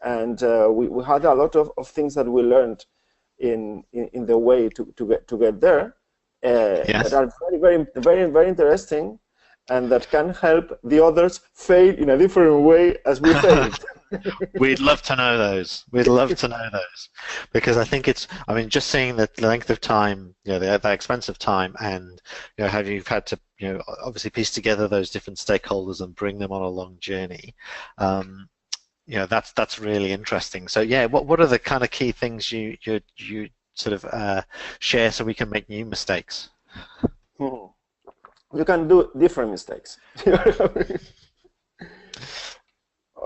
and we had a lot of things that we learned in the way to get there Yes. that are very interesting, and that can help the others fail in a different way as we failed. We'd love to know those. We'd love to know those, because I think it's, I mean, just seeing the length of time, the expense of time, and how you've had to, obviously piece together those different stakeholders and bring them on a long journey. That's really interesting. So yeah, what are the kind of key things you sort of share so we can make new mistakes? You can do different mistakes.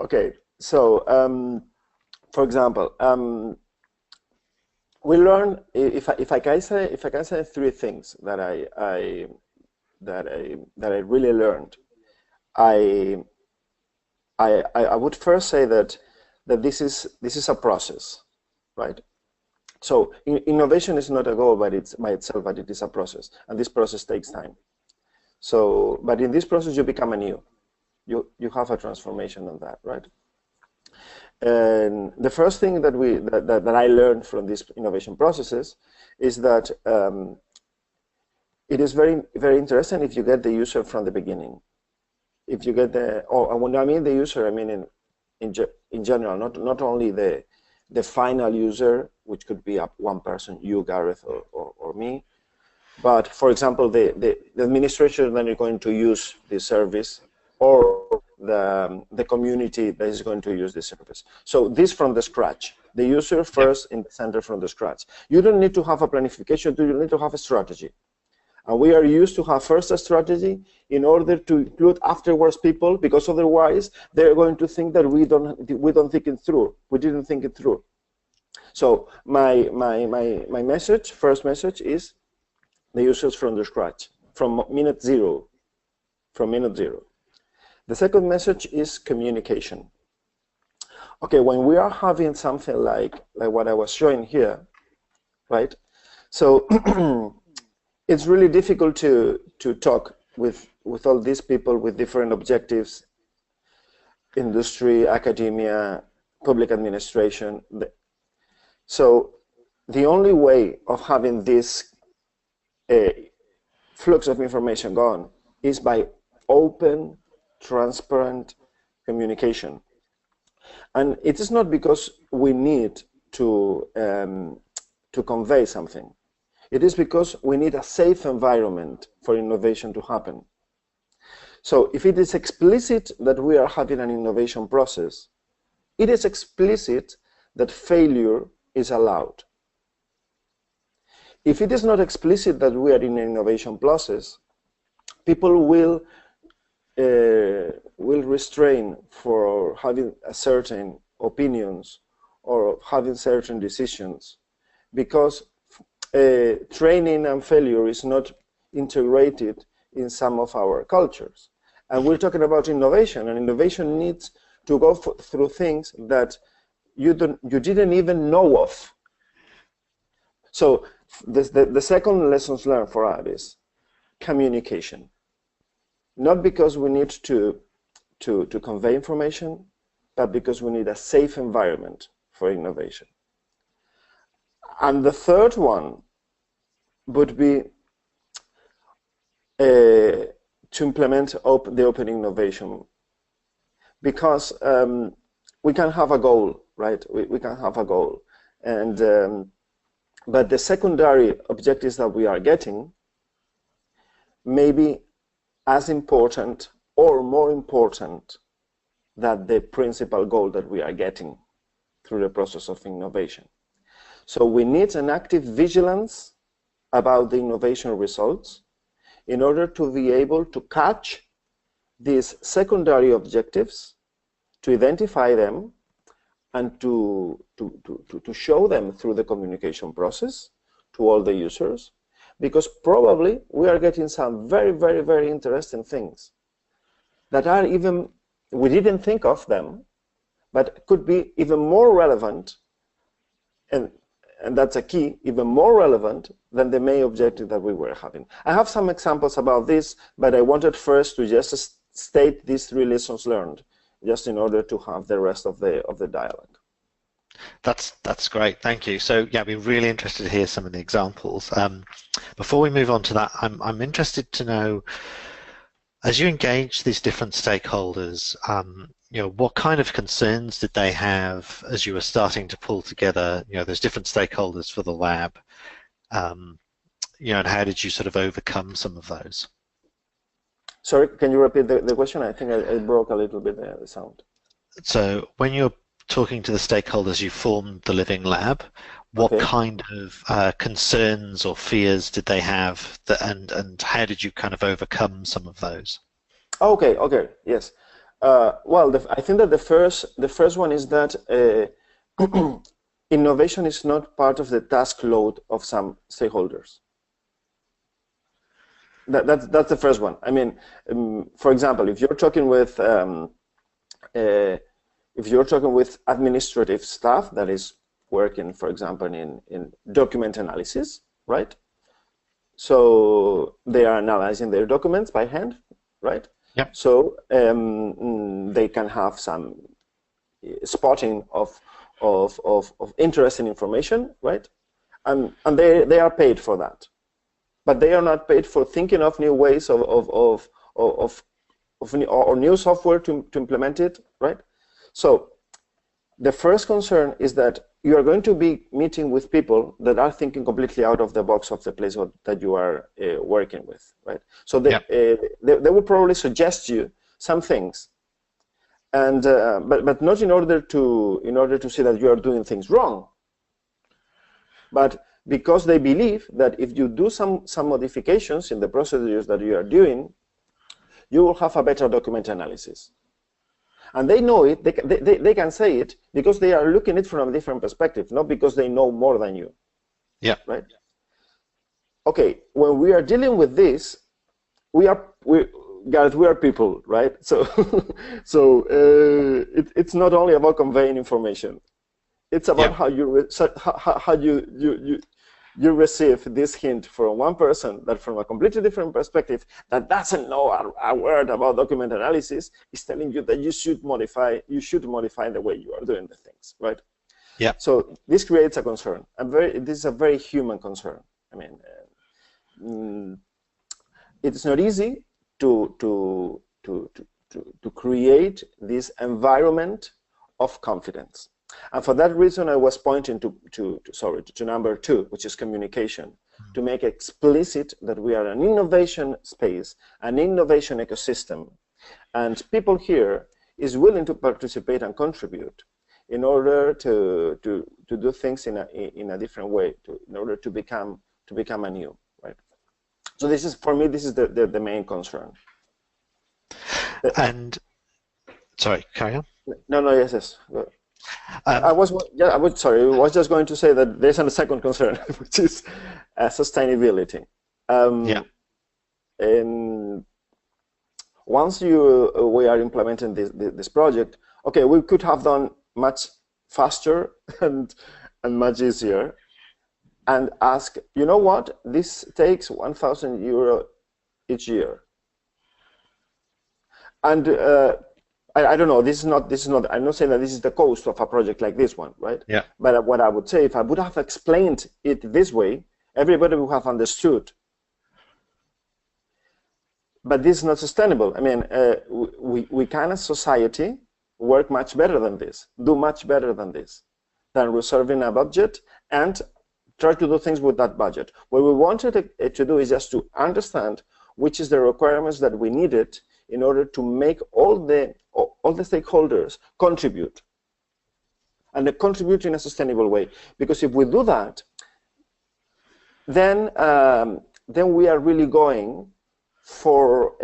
Okay, so for example, we learn, if I can say three things that I really learned. I would first say that this is a process, right? So innovation is not a goal by itself, but it is a process, and this process takes time. So, but in this process, you become anew. You have a transformation on that, right? And the first thing that I learned from these innovation processes is that it is very interesting if you get the user from the beginning. If you get when I mean the user, I mean in general, not only the final user, which could be one person, you, Gareth, or me, but for example, the administration that is going to use this service, or the community that is going to use this service. So this from the scratch, the user first in the center from the scratch. You don't need to have a planification, you need to have a strategy. And we are used to have first a strategy in order to include afterwards people, because otherwise they're going to think that we don't think it through. We didn't think it through. So my first message is the users from the scratch, from minute zero. The second message is communication. Okay, when we are having something like what I was showing here, right? So it's really difficult to talk with all these people with different objectives, industry, academia, public administration. So the only way of having this flux of information gone is by open, transparent communication. And it is not because we need to convey something. It is because we need a safe environment for innovation to happen. So if it is explicit that we are having an innovation process, it is explicit that failure is allowed. If it is not explicit that we are in an innovation process, people will restrain for having certain opinions or having certain decisions, because training and failure is not integrated in some of our cultures. And we're talking about innovation, and innovation needs to go through things that you didn't even know of. So the second lessons learned for us is communication. Not because we need to convey information, but because we need a safe environment for innovation. And the third one would be to implement the open innovation, because we can have a goal, right? We can have a goal, and but the secondary objectives that we are getting may be as important or more important than the principal goal that we are getting through the process of innovation. So we need an active vigilance about the innovation results in order to be able to catch these secondary objectives, to identify them, and to show them through the communication process to all the users, because probably we are getting some very interesting things that are even, we didn't think of them, but could be even more relevant, and that's a key, even more relevant than the main objective that we were having. I have some examples about this, but I wanted first to just state these three lessons learned, just in order to have the rest of the dialogue. That's great. Thank you. So yeah, I'd be really interested to hear some of the examples. Before we move on to that, I'm interested to know, as you engage these different stakeholders, what kind of concerns did they have as you were starting to pull together, those different stakeholders for the lab, um, and how did you sort of overcome some of those? Sorry, can you repeat the question? I think I broke a little bit the sound. So when you're talking to the stakeholders, you formed the Living Lab. What Okay. kind of concerns or fears did they have, and how did you kind of overcome some of those? Okay. Okay. Yes. Well, I think that the first one is that innovation is not part of the task load of some stakeholders. That's the first one. I mean, for example, uh, if you're talking with administrative staff that is working, for example, in document analysis, right? So they are analyzing their documents by hand, right? Yep. So they can have some spotting of interesting information, right? And they are paid for that, but they are not paid for thinking of new ways or new software to implement it, right? So the first concern is that you are going to be meeting with people that are thinking completely out of the box of the place that you are working with, right? So Yep. they will probably suggest you some things, and but not in order to see that you are doing things wrong, but because they believe that if you do some modifications in the procedures that you are doing, you will have a better document analysis. And they know it, they can say it because they are looking at it from a different perspective, not because they know more than you, Yep. right? Okay, when we are dealing with this, Gareth, we are people, right? So, it's not only about conveying information. It's about Yep. how you receive this hint from one person that from a completely different perspective that doesn't know a word about document analysis is telling you that you should modify the way you are doing the things, right? Yep. So this creates a concern. This is a very human concern. I mean, it's not easy to create this environment of confidence. And for that reason, I was pointing to number 2, which is communication, to make explicit that we are an innovation space, an innovation ecosystem, and people here is willing to participate and contribute in order to do things in a different way, in order to become anew, right? So this is, for me, this is the main concern. And sorry, carry on. No, yes. I Um, was, yeah, sorry, I was just going to say that there's a second concern, which is sustainability. yeah. And once we are implementing this project, okay, we could have done much faster and much easier, and ask, you know what, this takes 1,000 euro each year, and I don't know. This is not. I'm not saying that this is the cost of a project like this one, right? Yeah. But what I would say, if I would have explained it this way, everybody would have understood. But this is not sustainable. I mean, we can as society work much better than this, do much better than this, than reserving a budget and try to do things with that budget. What we wanted to do is just to understand which is the requirements that we needed in order to make all the stakeholders contribute, and they contribute in a sustainable way. Because if we do that, then we are really going for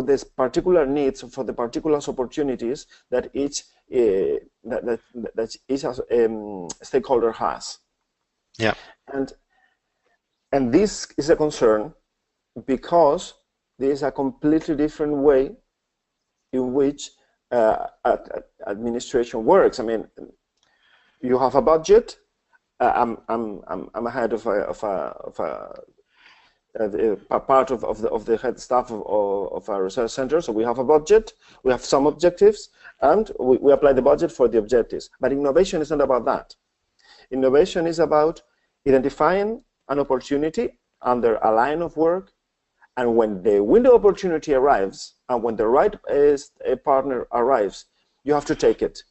this particular needs, for the particular opportunities that each stakeholder has. Yeah. And this is a concern because there is a completely different way in which administration works. I mean, you have a budget. I'm a head of a part of the head staff of our research center. So we have a budget, we have some objectives, and we apply the budget for the objectives. But innovation is not about that. Innovation is about identifying an opportunity under a line of work, and when the window opportunity arrives, and when the right partner arrives, you have to take it,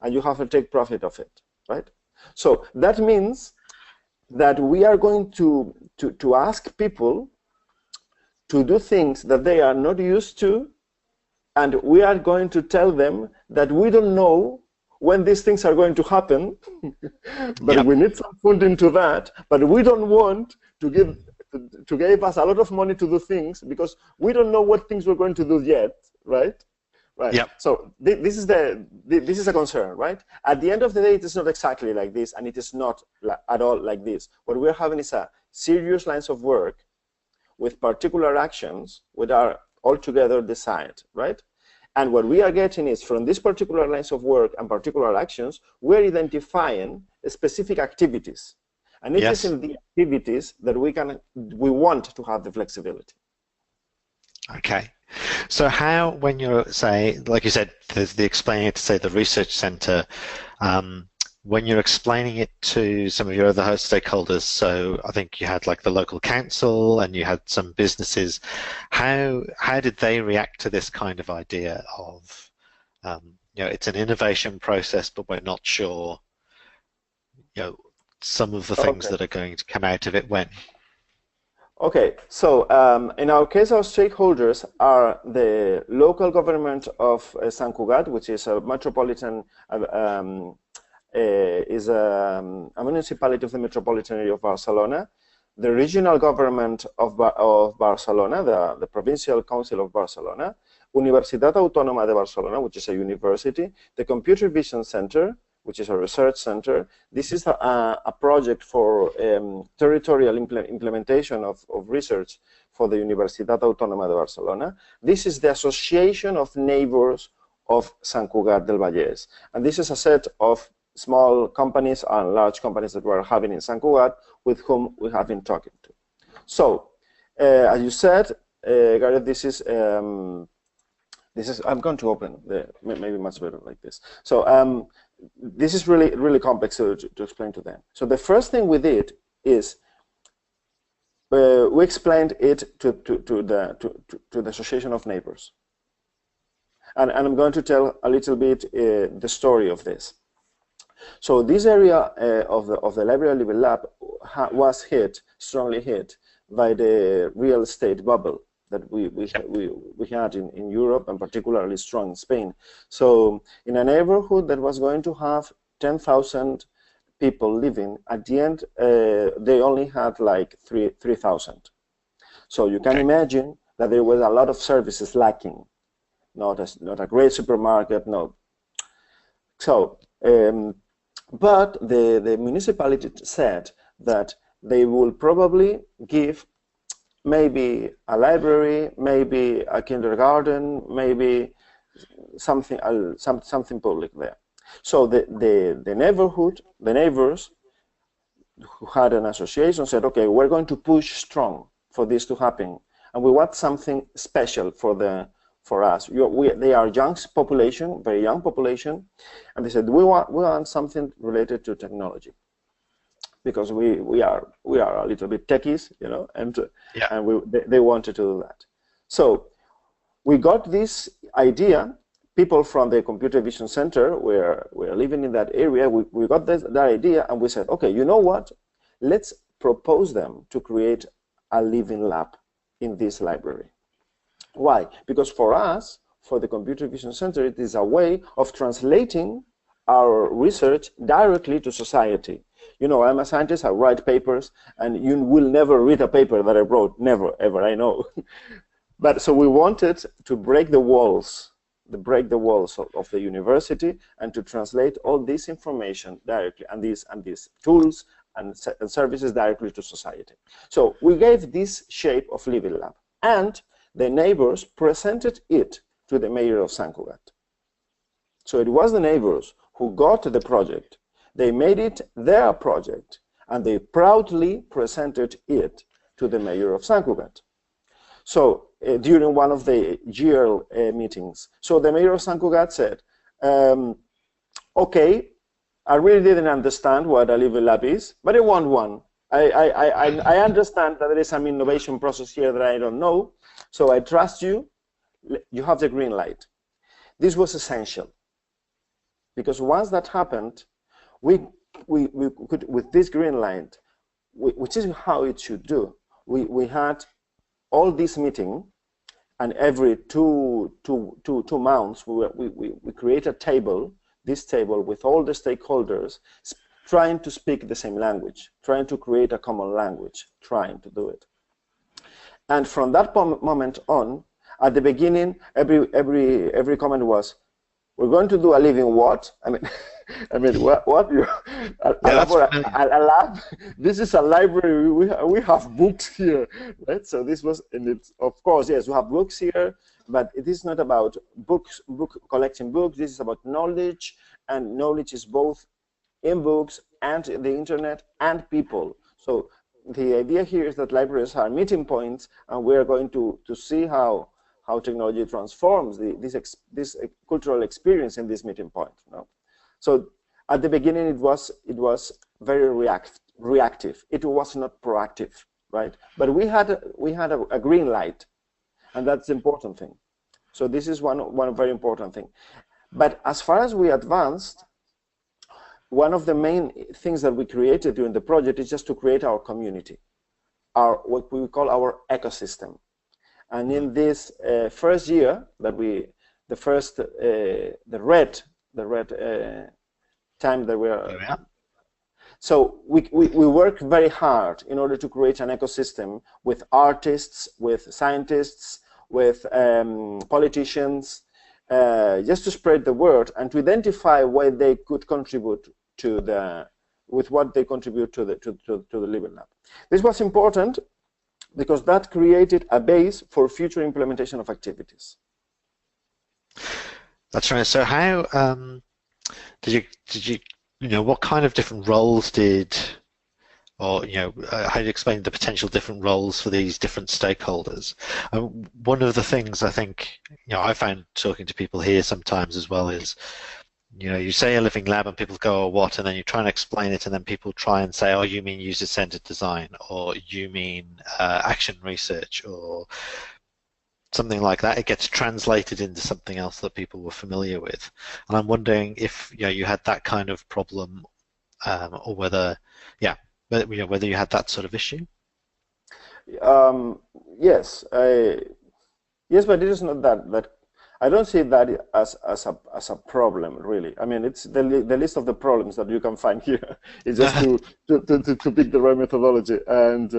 and you have to take profit of it, right? So that means that we are going to ask people to do things that they are not used to, and we are going to tell them that we don't know when these things are going to happen, but we need some funding to that, but we don't want to give us a lot of money to do things because we don't know what things we're going to do yet, right? Right. Yep. So this is a concern, right? At the end of the day, it is not exactly like this, and it is not at all like this. What we're having is a serious lines of work with particular actions which are altogether designed, right? And what we are getting is from these particular lines of work and particular actions, we're identifying specific activities, and it is in the activities that we want to have the flexibility. Okay. So how, when you're, say, like you said, there's the explaining it to, say, the research center, when you're explaining it to some of your other host stakeholders, so I think you had like the local council and you had some businesses, how did they react to this kind of idea of, it's an innovation process, but we're not sure, some of the things that are going to come out of it when? Okay, so in our case, our stakeholders are the local government of Sant Cugat, which is a metropolitan, is a municipality of the metropolitan area of Barcelona, the regional government of Barcelona, the Provincial Council of Barcelona, Universitat Autònoma de Barcelona, which is a university, the Computer Vision Center, which is a research center. This is a project for territorial implementation of research for the Universitat Autònoma de Barcelona. This is the Association of Neighbors of Sant Cugat del Vallès. And this is a set of small companies and large companies that we're having in Sant Cugat with whom we have been talking to. So, as you said, Gareth, this is, I'm going to open maybe much better like this. So, this is really complex to explain to them. So the first thing we did is we explained it to the Association of Neighbors, and I'm going to tell a little bit the story of this. So this area of the Library Living Lab was strongly hit by the real estate bubble that we had in Europe, and particularly strong in Spain. So in a neighborhood that was going to have 10,000 people living, at the end they only had like 3,000. So you can imagine that there was a lot of services lacking, not a great supermarket, no. So, but the municipality said that they will probably give maybe a library, maybe a kindergarten, maybe something public there. So the neighborhood, the neighbors who had an association said, okay, we're going to push strong for this to happen, and we want something special for us. They are young population, very young population, and they said we want something related to technology, because we are a little bit techies, and they wanted to do that. So we got this idea. People from the Computer Vision Center were living in that area. We got that idea, and we said, okay, you know what? Let's propose them to create a living lab in this library. Why? Because for us, for the Computer Vision Center, it is a way of translating our research directly to society. I'm a scientist, I write papers, and you will never read a paper that I wrote, never, ever, I know. But so we wanted to break the walls of the university and to translate all this information directly, and these tools and services directly to society. So we gave this shape of Living Lab, and the neighbors presented it to the mayor of Sant Cugat. So it was the neighbors who got the project. They made it their project, and they proudly presented it to the mayor of Sant Cugat. So during one of the GL meetings, so the mayor of Sant Cugat said, okay, I really didn't understand what a living lab is, but I want one. I understand that there is some innovation process here that I don't know, so I trust you. You have the green light. This was essential, because once that happened, we could, with this green light, which is how it should do, we had all this meeting, and every two months we create a table, this table with all the stakeholders trying to speak the same language, trying to create a common language, trying to do it. And from that moment on, at the beginning, every comment was, we're going to do a living what? I mean, what you a lab? This is a library. We have books here, right? So this was, and it's, of course, yes, we have books here, but it is not about collecting books. This is about knowledge, and knowledge is both in books and the internet and people. So the idea here is that libraries are meeting points, and we are going to see how technology transforms this cultural experience in this meeting point. No? So at the beginning, it was very reactive. It was not proactive, right? But we had a green light, and that's the important thing. So this is one very important thing. But as far as we advanced, one of the main things that we created during the project is just to create our community, what we call our ecosystem. And in this first year that the red time that we are, so we work very hard in order to create an ecosystem with artists, with scientists, with politicians, just to spread the word and to identify where they could contribute to the Living Lab. This was important because that created a base for future implementation of activities. That's right. So how did you what kind of different roles how do you explain the potential different roles for these different stakeholders? One of the things I think I found talking to people here sometimes as well is, you say a living lab and people go, oh, what? And then you try and explain it, and then people try and say, oh, you mean user-centered design, or you mean action research, or something like that. It gets translated into something else that people were familiar with. And I'm wondering if you had that kind of problem, or whether you had that sort of issue. Yes, but it is not that. I don't see that as a problem, really. I mean, it's the list of the problems that you can find here. It's just to pick the right methodology. And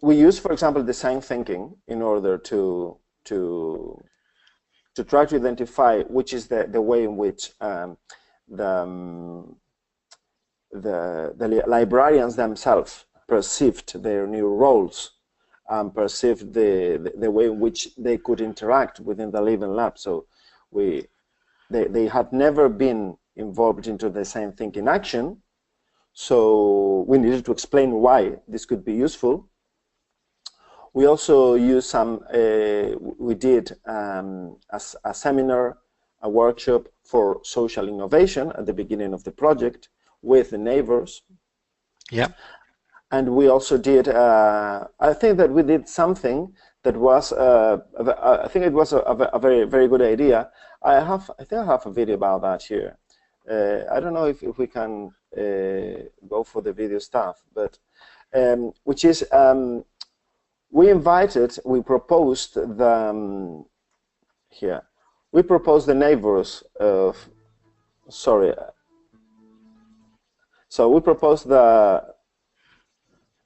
we use, for example, design thinking in order to try to identify which is the way in which the librarians themselves perceived their new roles. Perceived the way in which they could interact within the Living Lab. So they had never been involved into the same thinking action. So we needed to explain why this could be useful. We also use we did a seminar, a workshop for social innovation at the beginning of the project with the neighbors. Yeah. And we also did, I think that we did something that was, I think it was a very, very good idea. I think I have a video about that here. I don't know if we can go for the video stuff, but which is, we proposed the neighbors of, so we proposed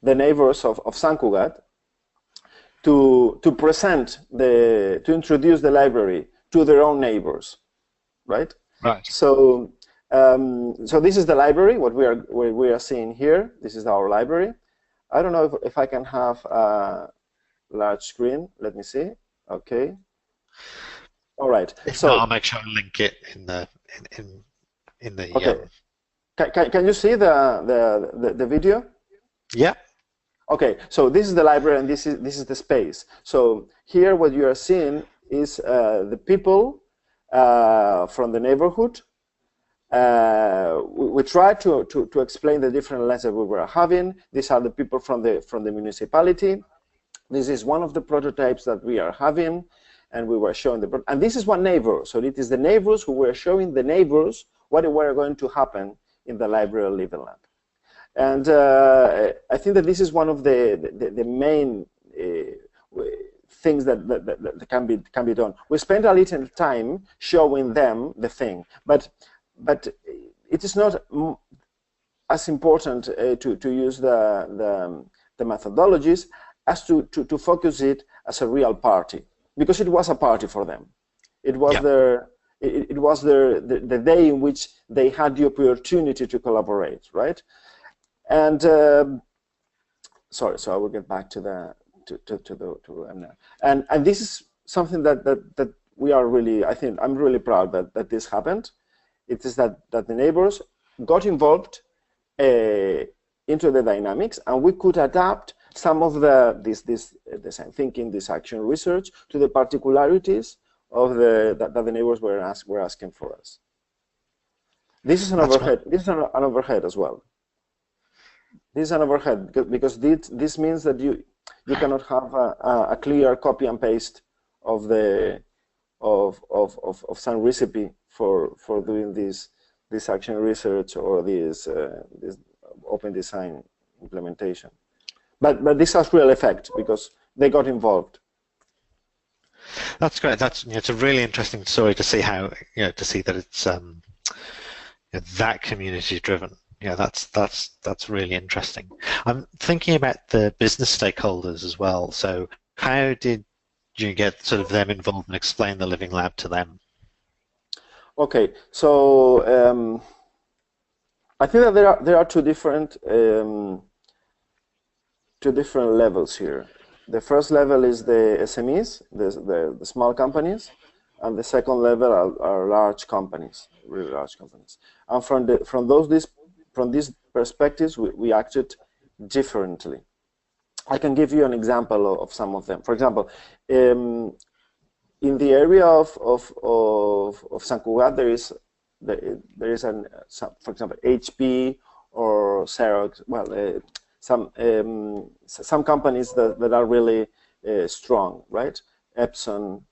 the neighbors of Sant Cugat to introduce the library to their own neighbors, right? Right. So so this is the library. What we are seeing here. This is our library. I don't know if I can have a large screen. Let me see. Okay. All right. If so not, I'll make sure I link it in the okay. Can you see the video? Yeah. Okay, so this is the library and this is the space. So here what you are seeing is the people from the neighborhood. We try to explain the different lines that we were having. These are the people from the municipality. This is one of the prototypes that we are having, and we were showing and this is one neighbor. So it is the neighbors who were showing the neighbors what were going to happen in the library living lab. And I think that this is one of the main things that can be done. We spent a little time showing them the thing, but it is not as important to use the methodologies as to focus it as a real party, because it was a party for them. It was it was the day in which they had the opportunity to collaborate, right? And sorry, so I will get back to the and this is something that we are really, I think I'm really proud that this happened. It is that the neighbors got involved into the dynamics, and we could adapt some of this design thinking, this action research to the particularities of that the neighbors were asking for us. This is an overhead. This is an overhead as well. This is an overhead because this means that you cannot have a clear copy and paste of some recipe for doing this action research or this open design implementation. But this has real effect because they got involved. That's great. It's a really interesting story to see how to see that it's that community driven. Yeah, that's really interesting. I'm thinking about the business stakeholders as well. So how did you get sort of them involved and explain the Living Lab to them? Okay, so I think that there are two different levels here. The first level is the SMEs, the small companies, and the second level are large companies, really large companies. And from these perspectives, we acted differently. I can give you an example of some of them. For example, in the area of Sant Cugat, there is for example, HP or Xerox. Well, some companies that are really strong, right? Epson.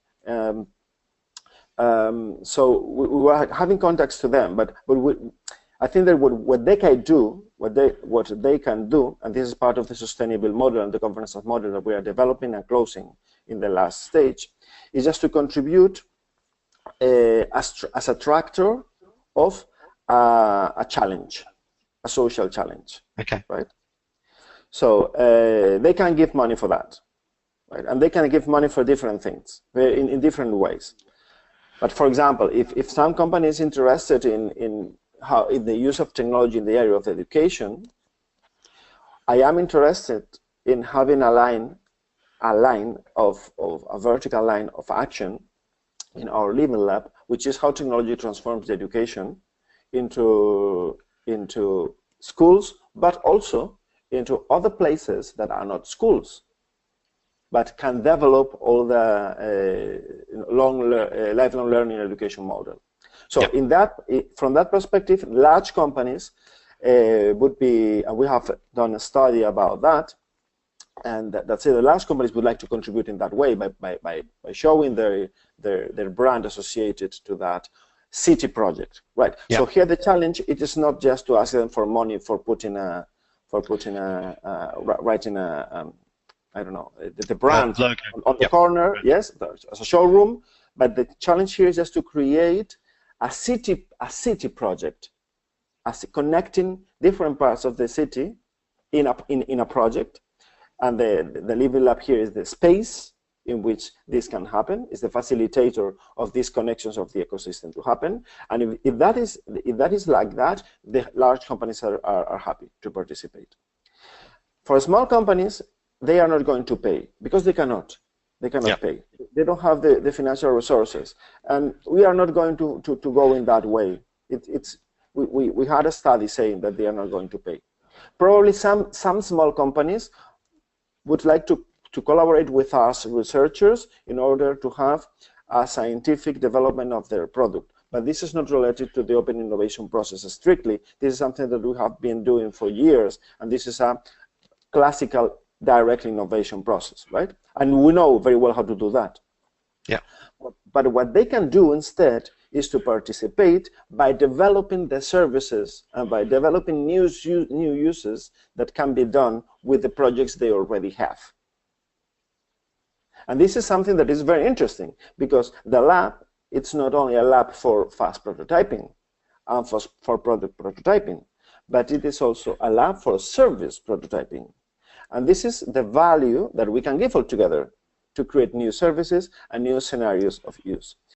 So we were having contacts to them, but I think that what they can do, and this is part of the sustainable model and the governance model that we are developing and closing in the last stage, is just to contribute as a tractor of a challenge, a social challenge. Okay. Right. So they can give money for that, right? And they can give money for different things in different ways. But for example, if some company is interested in the use of technology in the area of education, I am interested in having a vertical line of action in our Living Lab, which is how technology transforms the education into schools, but also into other places that are not schools, but can develop all the lifelong learning education model. So from that perspective, large companies would be, and we have done a study about that, and that's it. The large companies would like to contribute in that way by showing their brand associated to that city project, right? Yeah. So here the challenge, it is not just to ask them for money for writing I don't know, the brand on the corner, yes, as a showroom. But the challenge here is just to create a city project, connecting different parts of the city in a project. And the Living Lab here is the space in which this can happen, is the facilitator of these connections of the ecosystem to happen. And if that is like that, the large companies are happy to participate. For small companies, they are not going to pay because they cannot. They cannot pay. They don't have the financial resources, and we are not going to go in that way. we had a study saying that they are not going to pay. Probably some small companies would like to collaborate with us researchers in order to have a scientific development of their product. But this is not related to the open innovation process strictly. This is something that we have been doing for years, and this is a classical direct innovation process, right? And we know very well how to do that. Yeah. But what they can do instead is to participate by developing the services and by developing new uses that can be done with the projects they already have. And this is something that is very interesting, because the lab, it's not only a lab for fast prototyping and for product prototyping, but it is also a lab for service prototyping. And this is the value that we can give altogether to create new services and new scenarios of use.